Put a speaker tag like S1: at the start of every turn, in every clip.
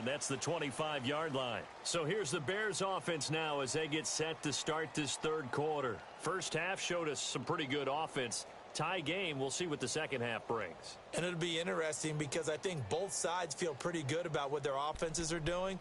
S1: and that's the 25-yard line. So here's the Bears offense now as they get set to start this third quarter. First half showed us some pretty good offense. Tie game, we'll see what the second half brings.
S2: And it'll be interesting because I think both sides feel pretty good about what their offenses are doing.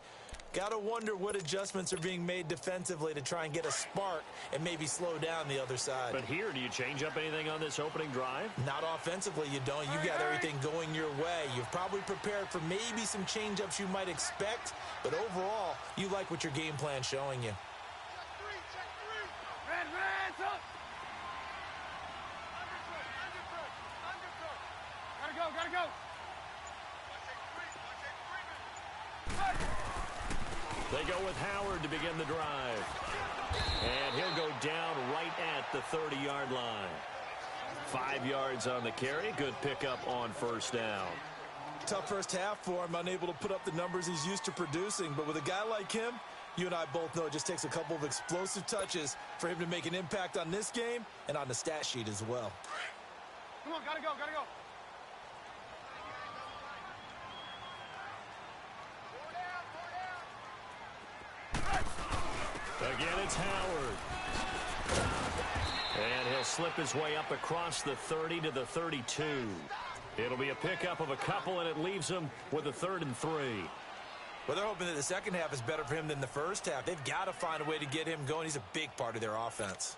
S2: Got to wonder what adjustments are being made defensively to try and get a spark and maybe slow down the other side.
S1: But here, do you change up anything on this opening drive?
S2: Not offensively, you don't. You got everything going your way. You've probably prepared for maybe some change-ups you might expect, but overall, you like what your game plan's showing you.
S3: Check three. Red, up. Underfoot. Gotta go.
S1: They go with Howard to begin the drive. And he'll go down right at the 30-yard line. 5 yards on the carry. Good pickup on first down.
S2: Tough first half for him, unable to put up the numbers he's used to producing. But with a guy like him, you and I both know it just takes a couple of explosive touches for him to make an impact on this game and on the stat sheet as well.
S3: Come on, gotta go.
S1: Again, it's Howard. And he'll slip his way up across the 30 to the 32. It'll be a pickup of a couple, and it leaves him with a 3rd and 3.
S2: Well, they're hoping that the second half is better for him than the first half. They've got to find a way to get him going. He's a big part of their offense.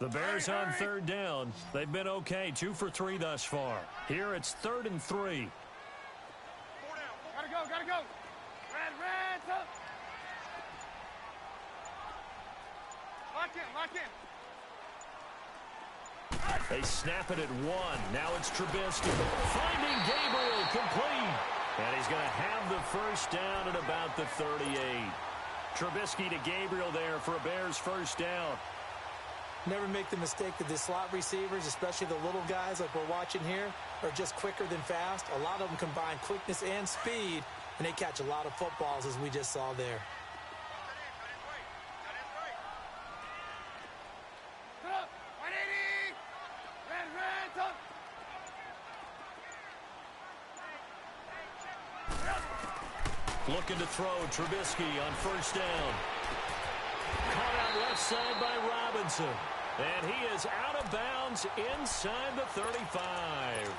S1: The Bears on 3rd down. They've been okay, 2 for 3 thus far. Here it's 3rd and 3.
S3: Gotta go. Red, up. Lock in.
S1: They snap it at 1. Now it's Trubisky. Finding Gabriel complete. And he's going to have the first down at about the 38. Trubisky to Gabriel there for a Bears first down.
S2: Never make the mistake that the slot receivers, especially the little guys like we're watching here, are just quicker than fast. A lot of them combine quickness and speed, and they catch a lot of footballs, as we just saw there.
S1: Looking to throw, Trubisky on first down. Caught out left side by Robinson. And he is out of bounds inside the 35.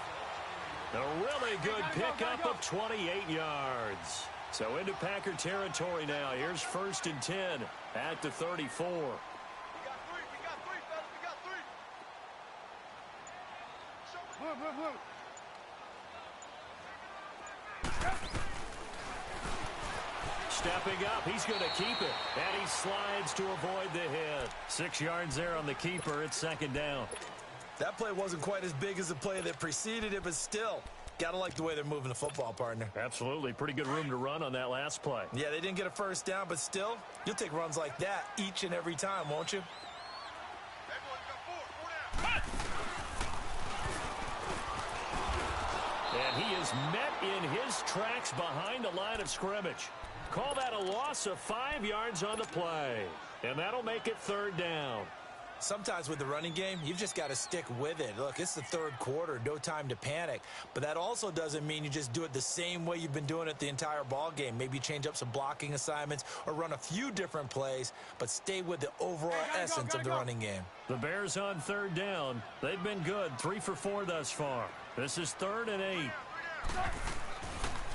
S1: A really good pickup of 28 yards. So into Packer territory now. Here's 1st and 10 at the 34.
S3: We got three, fellas. We got three. Blue.
S1: Stepping up, he's going to keep it. And he slides to avoid the hit. 6 yards there on the keeper. It's 2nd down.
S2: That play wasn't quite as big as the play that preceded it, but still, got to like the way they're moving the football, partner.
S1: Absolutely. Pretty good room to run on that last play.
S2: Yeah, they didn't get a first down, but still, you'll take runs like that each and every time, won't you?
S1: And he is met in his tracks behind the line of scrimmage. Call that a loss of 5 yards on the play. And that'll make it 3rd down.
S2: Sometimes with the running game, you've just got to stick with it. Look, it's the 3rd quarter, no time to panic. But that also doesn't mean you just do it the same way you've been doing it the entire ball game. Maybe change up some blocking assignments or run a few different plays, but stay with the overall essence of the running game.
S1: The Bears on 3rd down. They've been good, 3 for 4 thus far. This is 3rd and 8.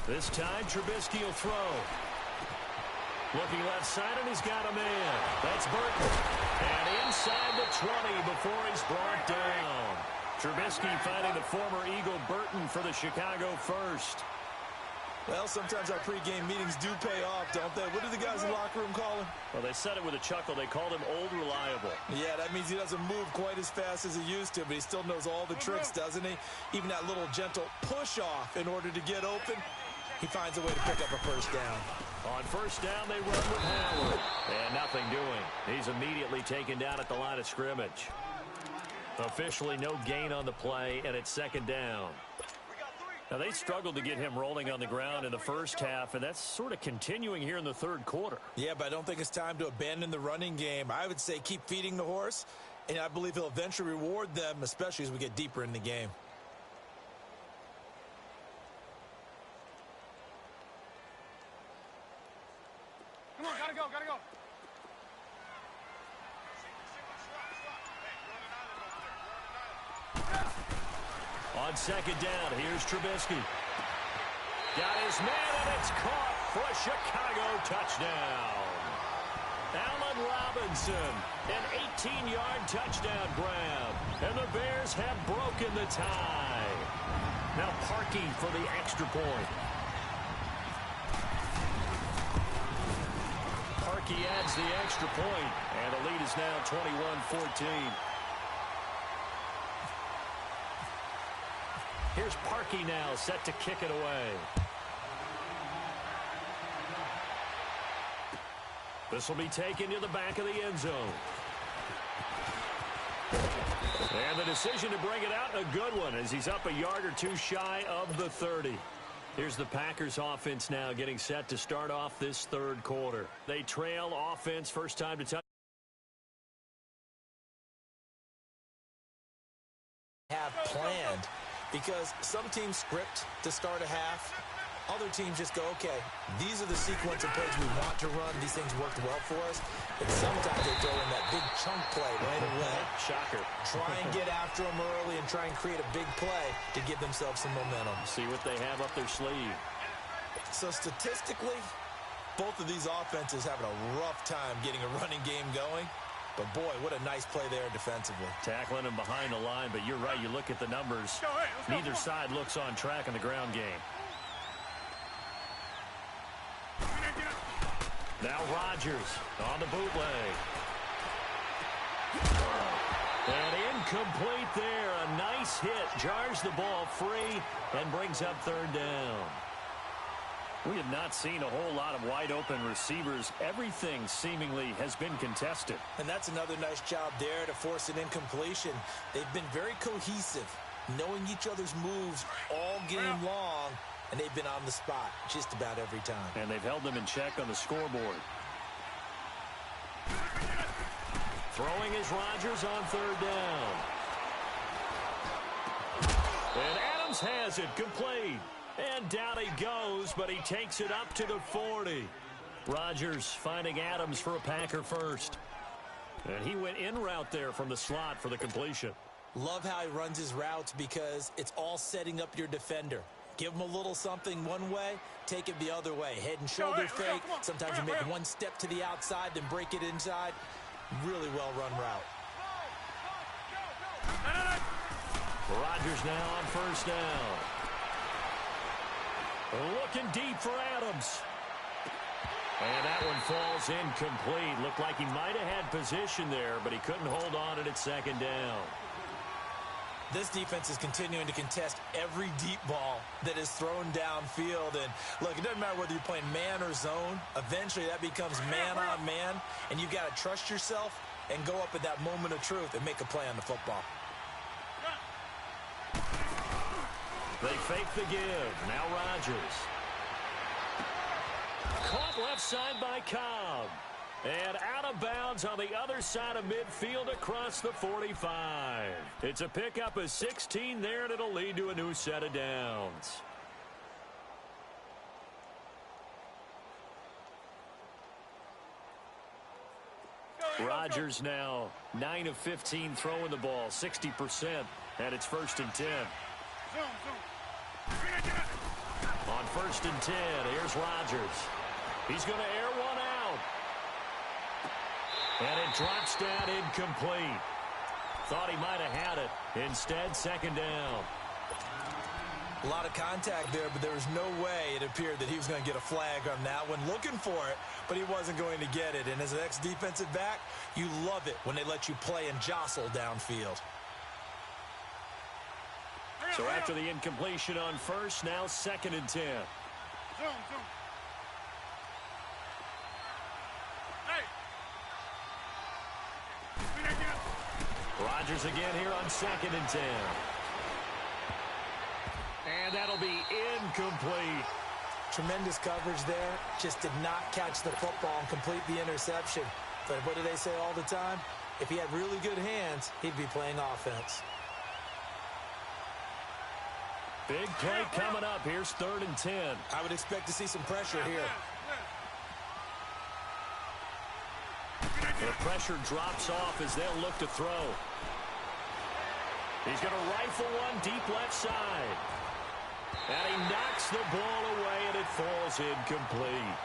S1: This time, Trubisky will throw. Looking left side, and he's got a man. That's Burton. And inside the 20 before he's brought down. Trubisky finding the former Eagle Burton for the Chicago first.
S2: Well, sometimes our pregame meetings do pay off, don't they? What do the guys in the locker room call him?
S1: Well, they said it with a chuckle. They called him Old Reliable.
S2: Yeah, that means he doesn't move quite as fast as he used to, but he still knows all the tricks, doesn't he? Even that little gentle push-off in order to get open, he finds a way to pick up a first down.
S1: On first down, they run with Howard. And nothing doing. He's immediately taken down at the line of scrimmage. Officially no gain on the play, and it's 2nd down. Now, they struggled to get him rolling on the ground in the first half, and that's sort of continuing here in the third quarter.
S2: Yeah, but I don't think it's time to abandon the running game. I would say keep feeding the horse, and I believe he'll eventually reward them, especially as we get deeper in the game.
S3: Come on, gotta go, gotta go.
S1: On second down, here's Trubisky. Got his man, and it's caught for a Chicago touchdown. Allen Robinson, an 18-yard touchdown grab. And the Bears have broken the tie. Now Parkey for the extra point. Parkey adds the extra point, and the lead is now 21-14. Here's Parkey now, set to kick it away. This will be taken to the back of the end zone. And the decision to bring it out, a good one, as he's up a yard or two shy of the 30. Here's the Packers offense now getting set to start off this third quarter. They trail offense, first time to touch.
S2: Have planned, because some teams script to start a half. Other teams just go, okay, these are the sequence of plays we want to run. These things worked well for us. And sometimes they throw in that big chunk play right away.
S1: Shocker.
S2: Try and get after them early and try and create a big play to give themselves some momentum.
S1: See what they have up their sleeve.
S2: So statistically, both of these offenses having a rough time getting a running game going. But, boy, what a nice play there defensively.
S1: Tackling him behind the line, but you're right. You look at the numbers. Neither side looks on track in the ground game. Now Rodgers on the bootleg. And incomplete there. A nice hit. Jars the ball free and brings up third down. We have not seen a whole lot of wide-open receivers. Everything seemingly has been contested.
S2: And that's another nice job there to force an incompletion. They've been very cohesive, knowing each other's moves all game long, and they've been on the spot just about every time.
S1: And they've held them in check on the scoreboard. Throwing is Rodgers on third down. And Adams has it complete. And down he goes, but he takes it up to the 40. Rodgers finding Adams for a Packer first. And he went in route there from the slot for the completion.
S2: Love how he runs his routes because it's all setting up your defender. Give him a little something one way, take it the other way. Head and shoulder fake. Sometimes you make one step to the outside, then break it inside. Really well-run route.
S1: Rodgers now on first down. Looking deep for Adams. And that one falls incomplete. Looked like he might have had position there, but he couldn't hold on at second down.
S2: This defense is continuing to contest every deep ball that is thrown downfield. And, look, it doesn't matter whether you're playing man or zone. Eventually, that becomes man-on-man, and you've got to trust yourself and go up at that moment of truth and make a play on the football.
S1: They fake the give. Now Rodgers. Caught left side by Cobb. And out of bounds on the other side of midfield across the 45. It's a pickup of 16 there, and it'll lead to a new set of downs. Rodgers now 9 of 15 throwing the ball, 60%, and it's 1st and 10. On 1st and 10, here's Rodgers. He's going to air one out. And it drops down incomplete. Thought he might have had it. Instead, 2nd down.
S2: A lot of contact there, but there was no way it appeared that he was going to get a flag on that one. Looking for it, but he wasn't going to get it. And as an ex-defensive back, you love it when they let you play and jostle downfield.
S1: So after the incompletion on first, now 2nd and 10. Rodgers again here on 2nd and 10. And that'll be incomplete.
S2: Tremendous coverage there. Just did not catch the football and complete the interception. But what do they say all the time? If he had really good hands, he'd be playing offense.
S1: Big play coming up. Here's 3rd and 10.
S2: I would expect to see some pressure here.
S1: The pressure drops off as they'll look to throw. He's going to rifle one deep left side. And he knocks the ball away, and it falls incomplete.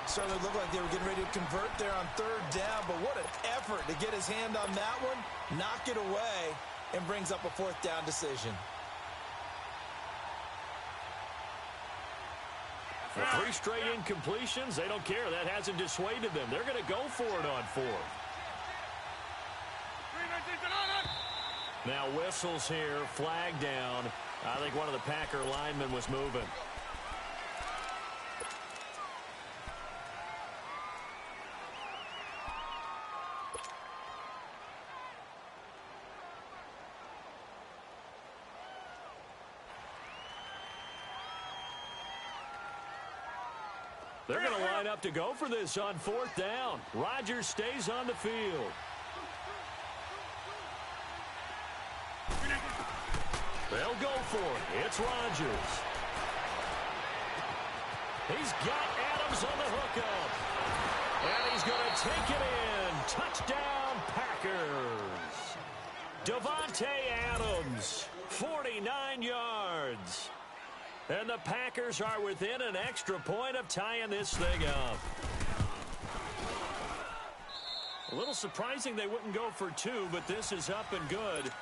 S2: Certainly looked like they were getting ready to convert there on 3rd down, but what an effort to get his hand on that one, knock it away, and brings up a 4th down decision.
S1: For 3 straight incompletions, they don't care. That hasn't dissuaded them. They're going to go for it on 4th. Now whistles here, flag down. I think one of the Packer linemen was moving. They're going to line up to go for this on 4th down. Rodgers stays on the field. They'll go for it. It's Rodgers. He's got Adams on the hookup. And he's going to take it in. Touchdown, Packers. Davante Adams, 49 yards. And the Packers are within an extra point of tying this thing up. A little surprising they wouldn't go for 2, but this is up and good.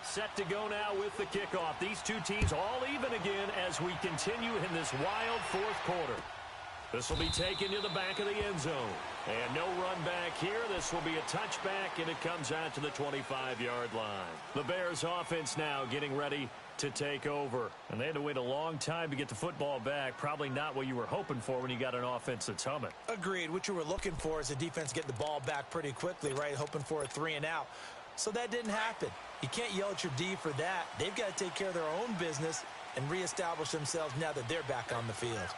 S1: Set to go now with the kickoff. These two teams all even again as we continue in this wild 4th quarter. This will be taken to the back of the end zone. And no run back here. This will be a touchback, and it comes out to the 25-yard line. The Bears offense now getting ready to take over. And they had to wait a long time to get the football back. Probably not what you were hoping for when you got an offense that's humming.
S2: Agreed. What you were looking for is the defense getting the ball back pretty quickly, right? Hoping for a 3 and out. So that didn't happen. You can't yell at your D for that. They've got to take care of their own business and reestablish themselves now that they're back on the field.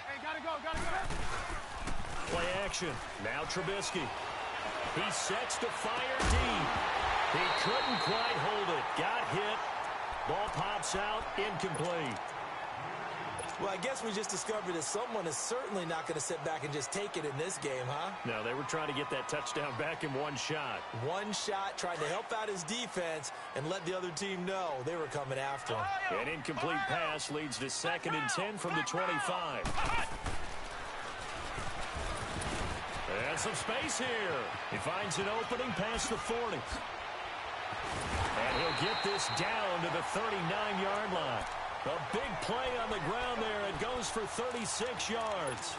S3: Hey, gotta go.
S1: Play action. Now Trubisky. He sets to fire deep. He couldn't quite hold it. Got hit. Ball pops out. Incomplete.
S2: Well, I guess we just discovered that someone is certainly not going to sit back and just take it in this game, huh?
S1: No, they were trying to get that touchdown back in one shot.
S2: One shot, trying to help out his defense and let the other team know they were coming after him.
S1: An incomplete pass leads to 2nd and 10 from the 25. And some space here. He finds an opening past the 40. And he'll get this down to the 39-yard line. A big play on the ground there. It goes for 36 yards.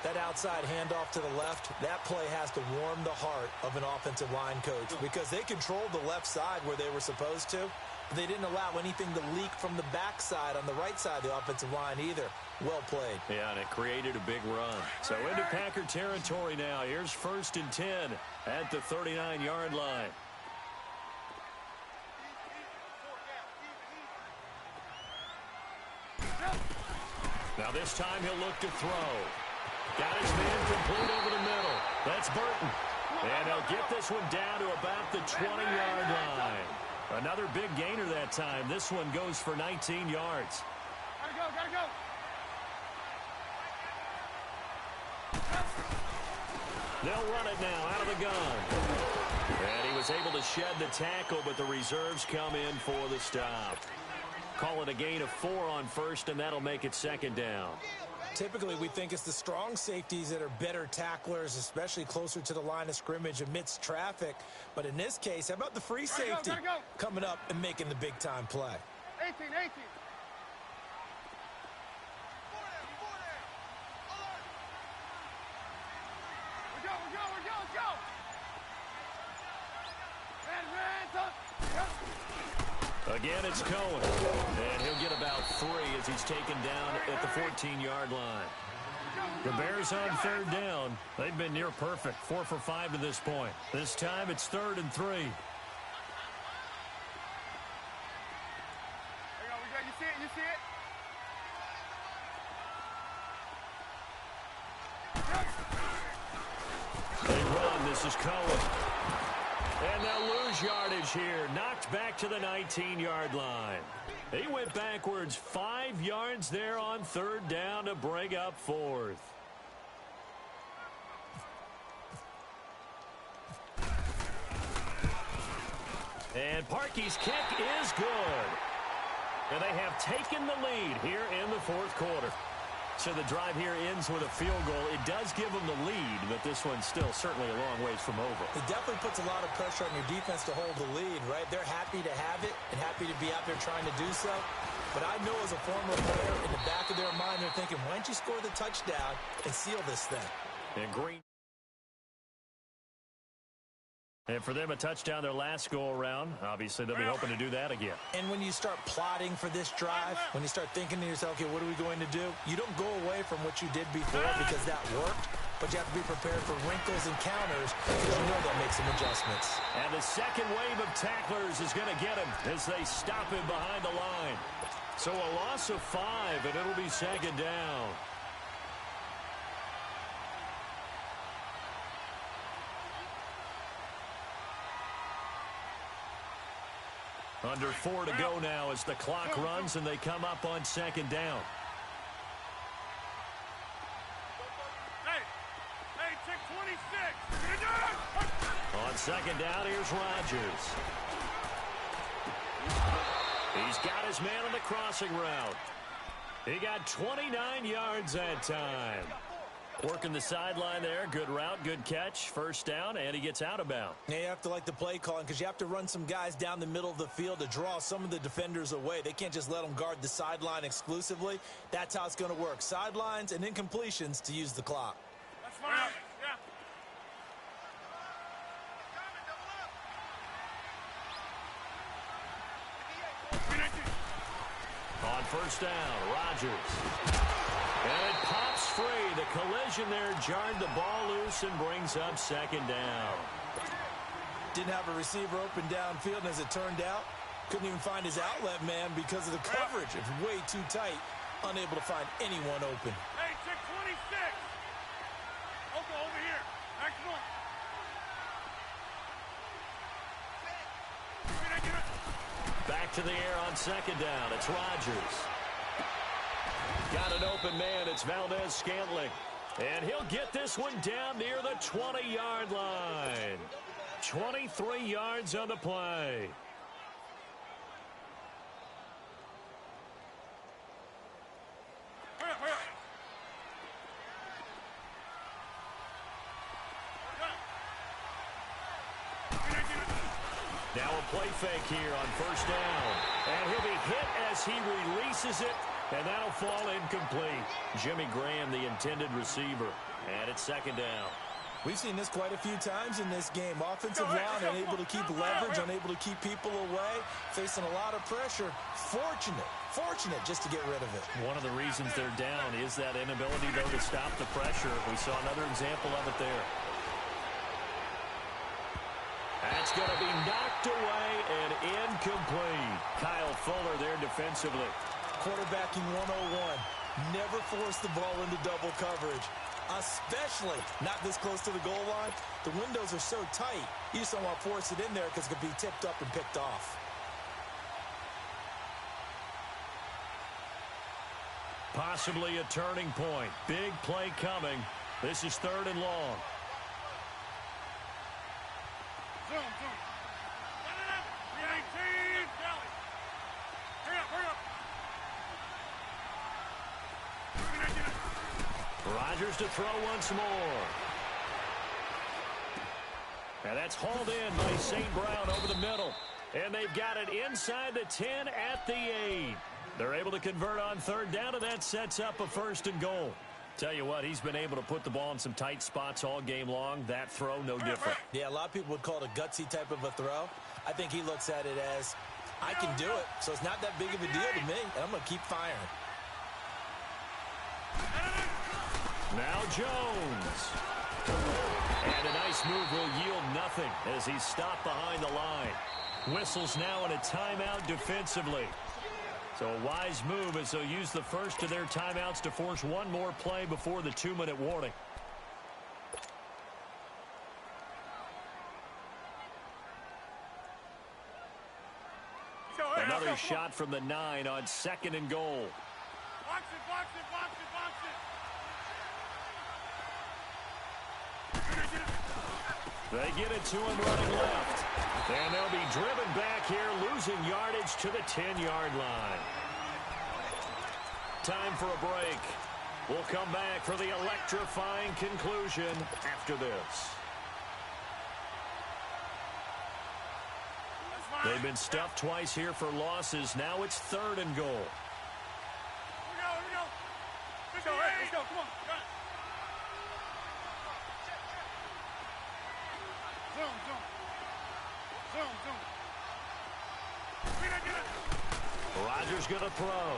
S2: That outside handoff to the left, that play has to warm the heart of an offensive line coach because they controlled the left side where they were supposed to, but they didn't allow anything to leak from the backside on the right side of the offensive line either. Well played.
S1: Yeah, and it created a big run. So into Packer territory now. Here's 1st and 10 at the 39-yard line. Now this time he'll look to throw. Got his man complete over the middle. That's Burton. And he'll get this one down to about the 20-yard line. Another big gainer that time. This one goes for 19 yards.
S3: Gotta go.
S1: They'll run it now out of the gun. And he was able to shed the tackle, but the reserves come in for the stop. Call it a gain of 4 on 1st, and that'll make it 2nd down.
S2: Typically, we think it's the strong safeties that are better tacklers, especially closer to the line of scrimmage amidst traffic. But in this case, how about the free safety coming up and making the big-time play?
S3: 18. We're go.
S1: Again, it's Cohen. And he'll get about 3 as he's taken down at the 14-yard line. The Bears on third down. They've been near perfect, 4 for 5 to this point. This time it's 3rd and 3.
S3: There you go. We got, you see it? You see it?
S1: They run. This is Cohen. And they'll lose yardage here. Knocked back to the 19-yard line. He went backwards 5 yards there on 3rd down to bring up 4th. And Parkey's kick is good. And they have taken the lead here in the 4th quarter. So the drive here ends with a field goal. It does give them the lead, but this one's still certainly a long ways from over.
S2: It definitely puts a lot of pressure on your defense to hold the lead, right? They're happy to have it and happy to be out there trying to do so. But I know as a former player, in the back of their mind, they're thinking, why don't you score the touchdown and seal this thing?
S1: And Green. And for them, a touchdown their last go-around. Obviously, they'll be hoping to do that again.
S2: And when you start plotting for this drive, when you start thinking to yourself, okay, what are we going to do? You don't go away from what you did before because that worked, but you have to be prepared for wrinkles and counters because you know they'll make some adjustments.
S1: And the second wave of tacklers is going to get him as they stop him behind the line. So a loss of 5, and it'll be 2nd down. Under 4 to go now as the clock runs and they come up on 2nd down.
S3: Hey, check 26.
S1: On 2nd down, here's Rodgers. He's got his man on the crossing route. He got 29 yards that time. Working the sideline there. Good route, good catch. 1st down, and he gets out of bounds.
S2: Yeah, you have to like the play calling because you have to run some guys down the middle of the field to draw some of the defenders away. They can't just let them guard the sideline exclusively. That's how it's going to work. Sidelines and incompletions to use the clock.
S3: That's fine. Yeah.
S1: On 1st down, Rodgers. And it pops free. The collision there jarred the ball loose and brings up 2nd down.
S2: Didn't have a receiver open downfield, and as it turned out, couldn't even find his outlet man because of the coverage. It's way too tight, unable to find anyone open.
S3: Hey, check 26. Okay, over here. Next one.
S1: Back to the air on 2nd down. It's Rodgers. Got an open man. It's Valdez-Scantling. And he'll get this one down near the 20-yard line. 23 yards on the play.
S3: Hurry up.
S1: Now a play fake here on 1st down. And he'll be hit as he releases it. And that'll fall incomplete. Jimmy Graham, the intended receiver. And it's 2nd down.
S2: We've seen this quite a few times in this game. Offensive line unable to keep leverage, unable to keep people away, facing a lot of pressure. Fortunate just to get rid of it.
S1: One of the reasons they're down is that inability, though, to stop the pressure. We saw another example of it there. That's going to be knocked away and incomplete. Kyle Fuller there defensively.
S2: Quarterbacking 101. Never force the ball into double coverage, especially not this close to the goal line. The windows are so tight, you just don't want to force it in there because it could be tipped up and picked off.
S1: Possibly a turning point. Big play coming. This is 3rd and long.
S3: Zoom. 318. Hurry up.
S1: Rodgers to throw once more. And that's hauled in by St. Brown over the middle. And they've got it inside the 10 at the 8. They're able to convert on 3rd down, and that sets up a 1st and goal. Tell you what, he's been able to put the ball in some tight spots all game long. That throw, no different.
S2: Yeah, a lot of people would call it a gutsy type of a throw. I think he looks at it as, I can do it, so it's not that big of a deal to me, and I'm going to keep firing.
S1: Now Jones. And a nice move will yield nothing as he's stopped behind the line. Whistles now in a timeout defensively. So a wise move as they'll use the first of their timeouts to force one more play before the 2-minute warning. Another shot from the 9 on 2nd and goal.
S3: Box it, box it, box it, box it.
S1: They get it to him running left. And they'll be driven back here, losing yardage to the 10-yard line. Time for a break. We'll come back for the electrifying conclusion after this. They've been stuffed twice here for losses. Now it's 3rd and goal.
S3: Here we go, here we go. Let's go, come on. Zoom, zoom. Zoom, zoom. Get it.
S1: Rodgers going to throw.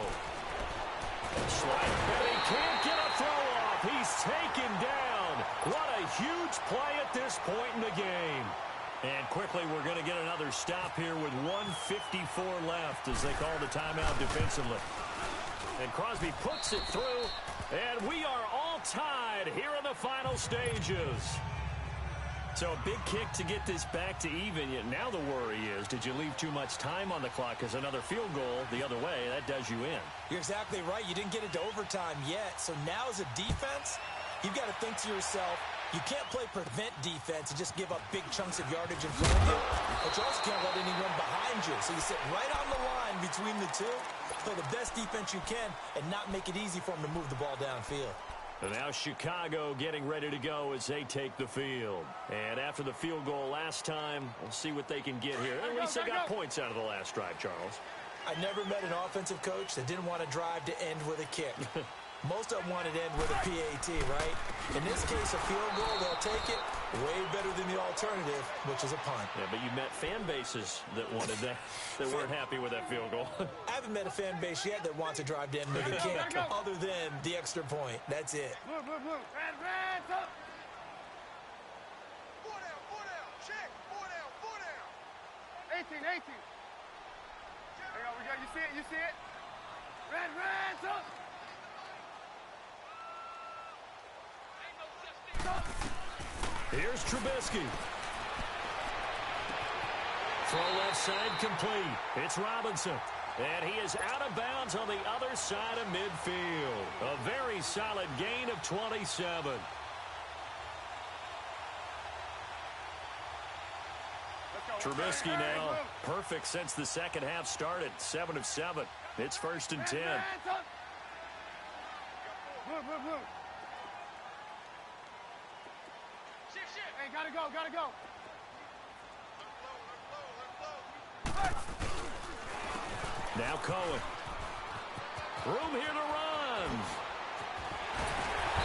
S1: Slide, but he can't get a throw off. He's taken down. What a huge play at this point in the game. And quickly, we're going to get another stop here with 1:54 left as they call the timeout defensively. And Crosby puts it through, and we are all tied here in the final stages. So a big kick to get this back to even. Yet now the worry is, did you leave too much time on the clock? Because another field goal the other way, that does you in.
S2: You're exactly right. You didn't get into overtime yet. So now as a defense, you've got to think to yourself, you can't play prevent defense and just give up big chunks of yardage in front of you, but you also can't let anyone behind you. So you sit right on the line between the two, play the best defense you can, and not make it easy for them to move the ball downfield.
S1: And now Chicago getting ready to go as they take the field. And after the field goal last time, we'll see what they can get here. At least they got points out of the last drive, Charles.
S2: I never met an offensive coach that didn't want to drive to end with a kick. Most of them wanted to end with a PAT, right? In this case, a field goal, they'll take it. Way better than the alternative, which is a punt.
S1: Yeah, but you met fan bases that wanted that, that weren't happy with that field goal.
S2: I haven't met a fan base yet that wants to drive to end with a kick, other than the extra point. That's it.
S3: Blue. Red, up.
S4: 4 down, check. 4 down.
S3: 18. There we go. You see it? Red, up.
S1: Here's Trubisky. Throw left side complete. It's Robinson. And he is out of bounds on the other side of midfield. A very solid gain of 27. Trubisky now perfect since the second half started. 7 of 7. It's 1st and 10.
S3: Blue. Hey, gotta go.
S1: Now Cohen. Room here to run.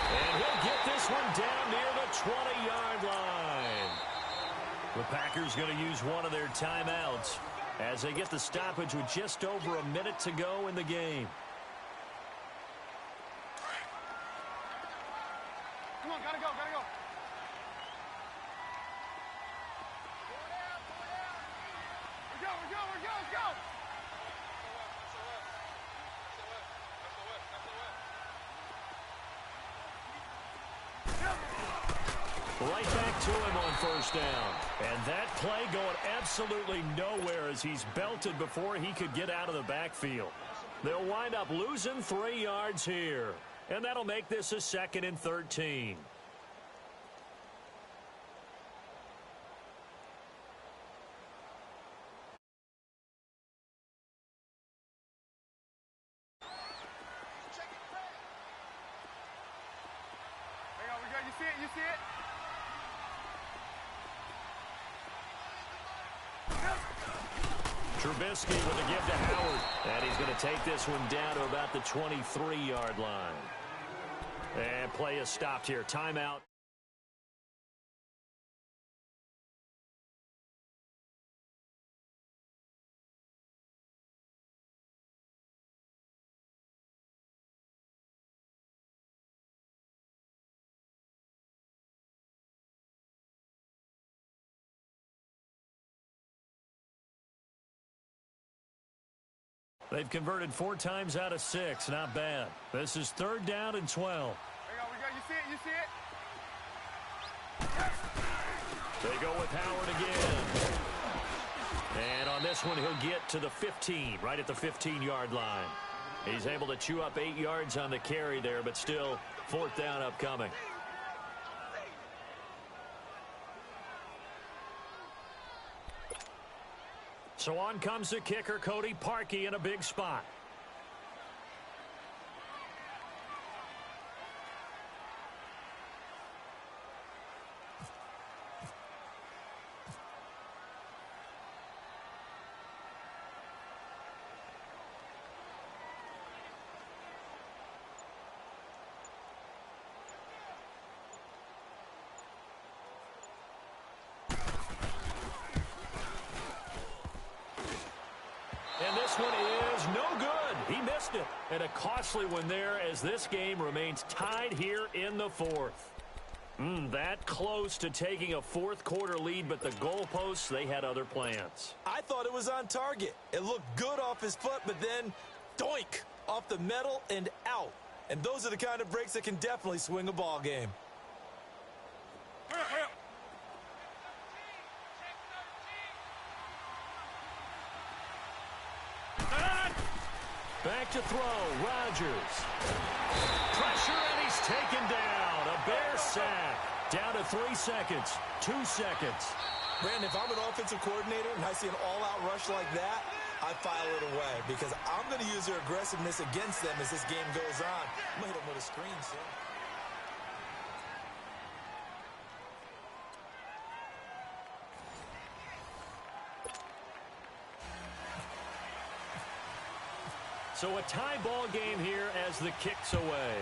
S1: And he'll get this one down near the 20-yard line. The Packers going to use one of their timeouts as they get the stoppage with just over a minute to go in the game.
S3: Come on, gotta go. Let's go.
S1: Right back to him on 1st down. And that play going absolutely nowhere as he's belted before he could get out of the backfield. They'll wind up losing 3 yards here. And that'll make this a 2nd and 13.
S3: You see it?
S1: Trubisky with a give to Howard. And he's going to take this one down to about the 23-yard line. And play is stopped here. Timeout. They've converted 4 times out of 6. Not bad. This is 3rd down and 12.
S3: Hang on, we got, you see it, you see it?
S1: They go with Howard again. And on this one, he'll get to the 15, right at the 15-yard line. He's able to chew up 8 yards on the carry there, but still 4th down upcoming. So on comes the kicker, Cody Parkey, in a big spot. And this one is no good. He missed it. And a costly one there as this game remains tied here in the 4th. That close to taking a 4th quarter lead, but the goalposts, they had other plans.
S2: I thought it was on target. It looked good off his foot, but then doink, off the metal and out. And those are the kind of breaks that can definitely swing a ball game.
S1: Back to throw, Rodgers. Pressure, and he's taken down. A Bear sack. Down to 3 seconds. 2 seconds.
S2: Brandon, if I'm an offensive coordinator and I see an all-out rush like that, I file it away because I'm going to use their aggressiveness against them as this game goes on. I'm going to hit them with a screen soon.
S1: So a tie ball game here as the kick's away.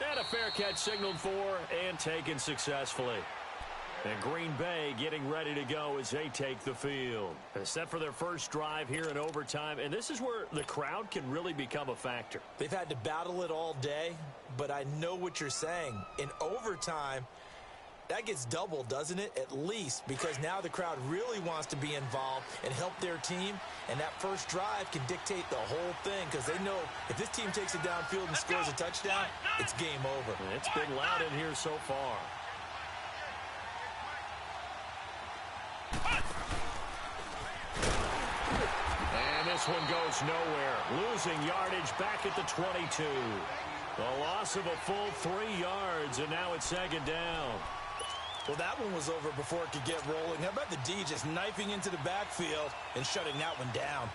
S1: And a fair catch signaled for and taken successfully. And Green Bay getting ready to go as they take the field. They're set for their first drive here in overtime, and this is where the crowd can really become a factor.
S2: They've had to battle it all day, but I know what you're saying. In overtime, that gets doubled, doesn't it? At least, because now the crowd really wants to be involved and help their team, and that first drive can dictate the whole thing because they know if this team takes it downfield and scores a touchdown, it's game over.
S1: And it's been loud in here so far. And this one goes nowhere. Losing yardage back at the 22. A loss of a full 3 yards, and now it's 2nd down.
S2: Well, that one was over before it could get rolling. How about the D just knifing into the backfield and shutting that one down?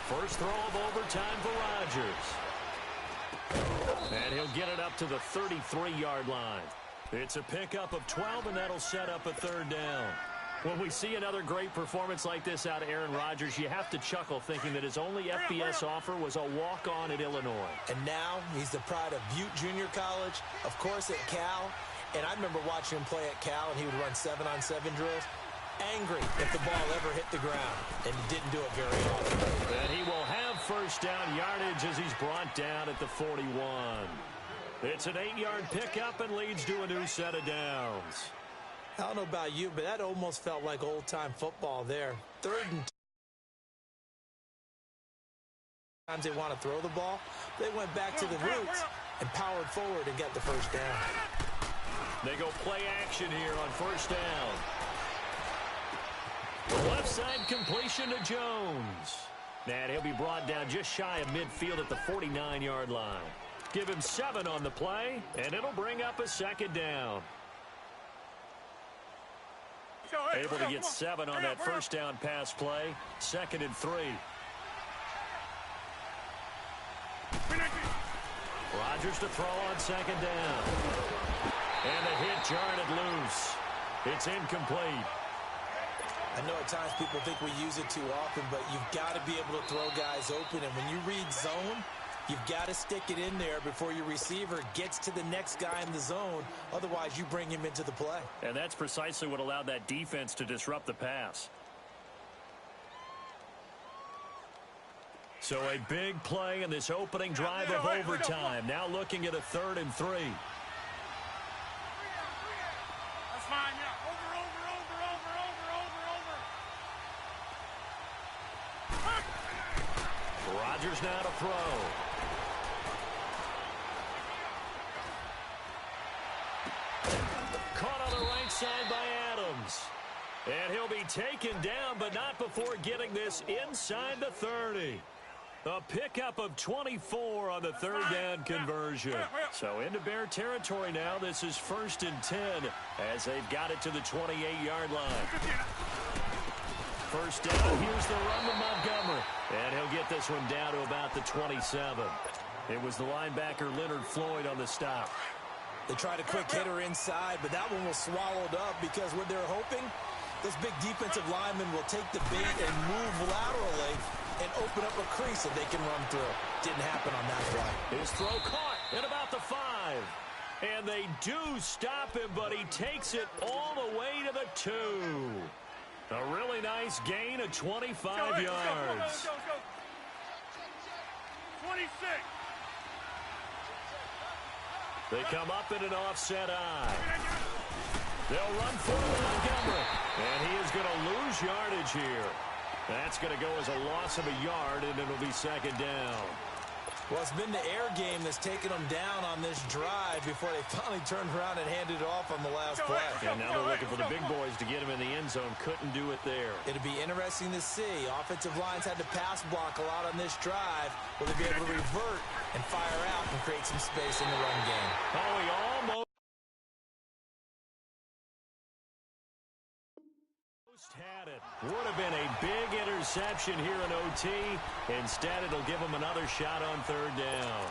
S1: First throw of overtime for Rodgers. And he'll get it up to the 33-yard line. It's a pickup of 12, and that'll set up a 3rd down. When we see another great performance like this out of Aaron Rodgers, you have to chuckle thinking that his only FBS offer was a walk-on at Illinois.
S2: And now he's the pride of Butte Junior College, of course at Cal. And I remember watching him play at Cal, and he would run 7-on-7 drills. Angry if the ball ever hit the ground, and he didn't do it very often.
S1: And he will have first down yardage as he's brought down at the 41. It's an 8-yard pickup and leads to a new set of downs.
S2: I don't know about you, but that almost felt like old-time football there. 3rd and 2. Times they want to throw the ball, they went back to the roots and powered forward and got the first down.
S1: They go play action here on first down. The left side completion to Jones. And he'll be brought down just shy of midfield at the 49-yard line. Give him 7 on the play, and it'll bring up a 2nd down. Able to get 7 on that first down pass play. 2nd and 3. Rodgers to throw on 2nd down. And the hit jarred it loose. It's incomplete.
S2: I know at times people think we use it too often, but you've got to be able to throw guys open. And when you read zone, you've got to stick it in there before your receiver gets to the next guy in the zone. Otherwise, you bring him into the play.
S1: And that's precisely what allowed that defense to disrupt the pass. So a big play in this opening drive of overtime. Now looking at a 3rd and 3.
S3: That's fine, yeah. Over.
S1: Rodgers now to throw. Caught on the right side by Adams. And he'll be taken down, but not before getting this inside the 30. A pickup of 24 on the 3rd down conversion. So into Bear territory now. This is 1st and 10 as they've got it to the 28-yard line. First down, here's the run to Montgomery. And he'll get this one down to about the 27. It was the linebacker Leonard Floyd on the stop.
S2: They tried a quick hitter inside, but that one was swallowed up because what they're hoping, this big defensive lineman will take the bait and move laterally and open up a crease that they can run through. Didn't happen on that play.
S1: His throw caught at about the 5. And they do stop him, but he takes it all the way to the 2. A really nice gain of 25 yards.
S3: Let's go. 26.
S1: They come up in an offset eye. They'll run forward Montgomery. And he is going to lose yardage here. That's going to go as a loss of a yard, and it'll be 2nd down.
S2: Well, it's been the air game that's taken them down on this drive before they finally turned around and handed it off on the last play.
S1: And now they're looking for the big boys to get him in the end zone. Couldn't do it there.
S2: It'll be interesting to see. Offensive lines had to pass block a lot on this drive. Will they be able to revert and fire out and create some space in the run game?
S1: Oh, he almost had it. Would have been a big interception here in OT. Instead, it'll give him another shot on 3rd down.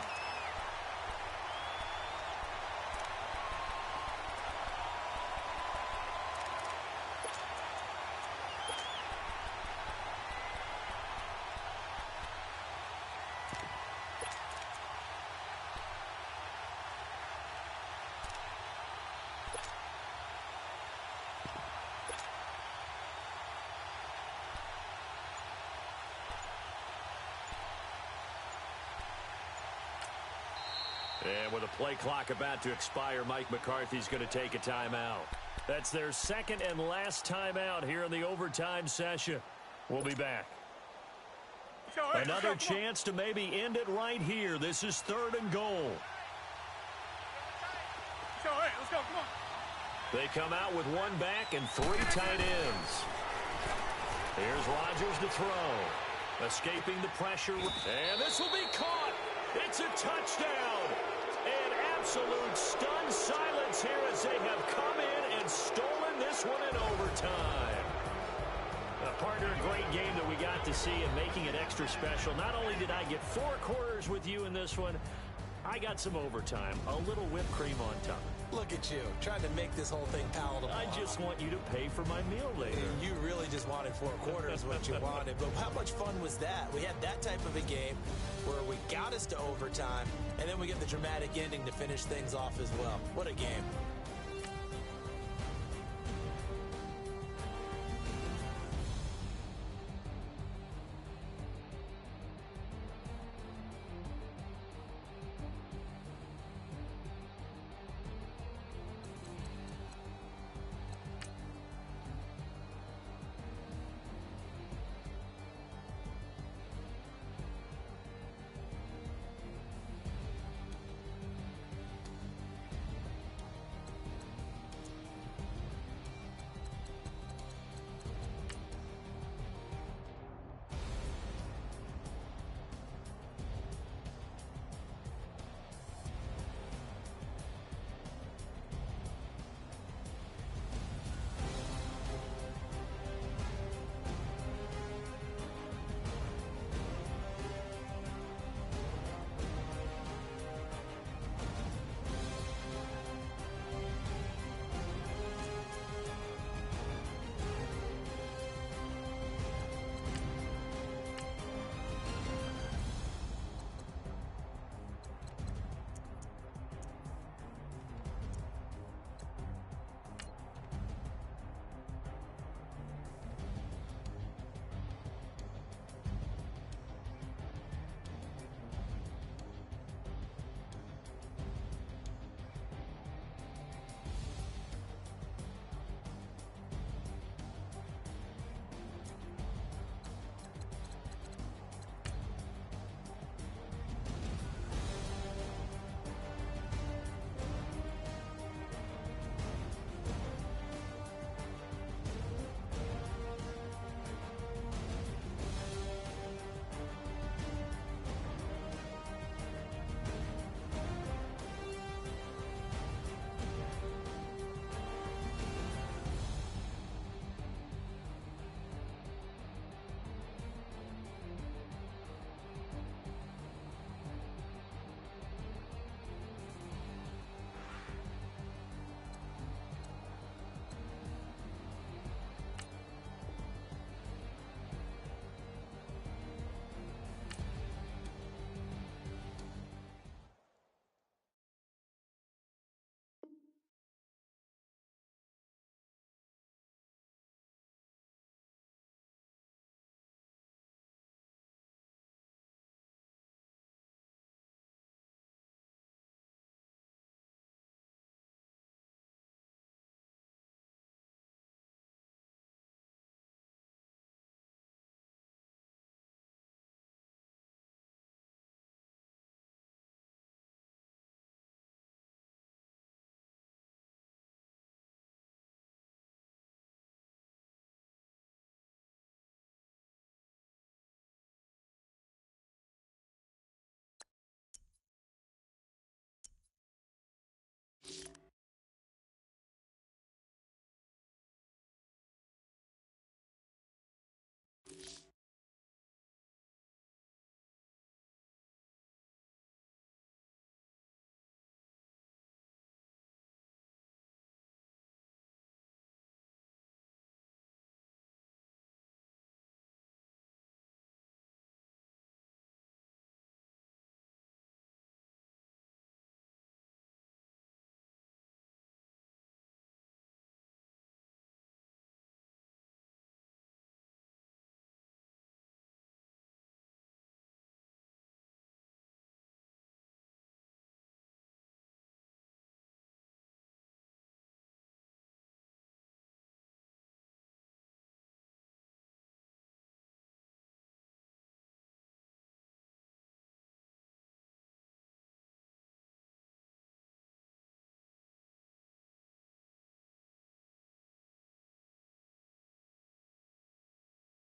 S1: And with a play clock about to expire, Mike McCarthy's going to take a timeout. That's their 2nd and last timeout here in the overtime session. We'll be back. Another chance to maybe end it right here. This is 3rd and goal.
S3: Let's go, come on.
S1: They come out with 1 back and 3 tight ends. Here's Rodgers to throw. Escaping the pressure. And this will be caught. It's a touchdown. An absolute stunned silence here as they have come in and stolen this one in overtime. Partner, a great game that we got to see and making it extra special. Not only did I get 4 quarters with you in this one, I got some overtime, a little whipped cream on top.
S2: Look at you, trying to make this whole thing palatable.
S1: I just want you to pay for my meal later.
S2: You really just wanted 4 quarters what you wanted. But how much fun was that? We had that type of a game where we got us to overtime, and then we get the dramatic ending to finish things off as well. What a game.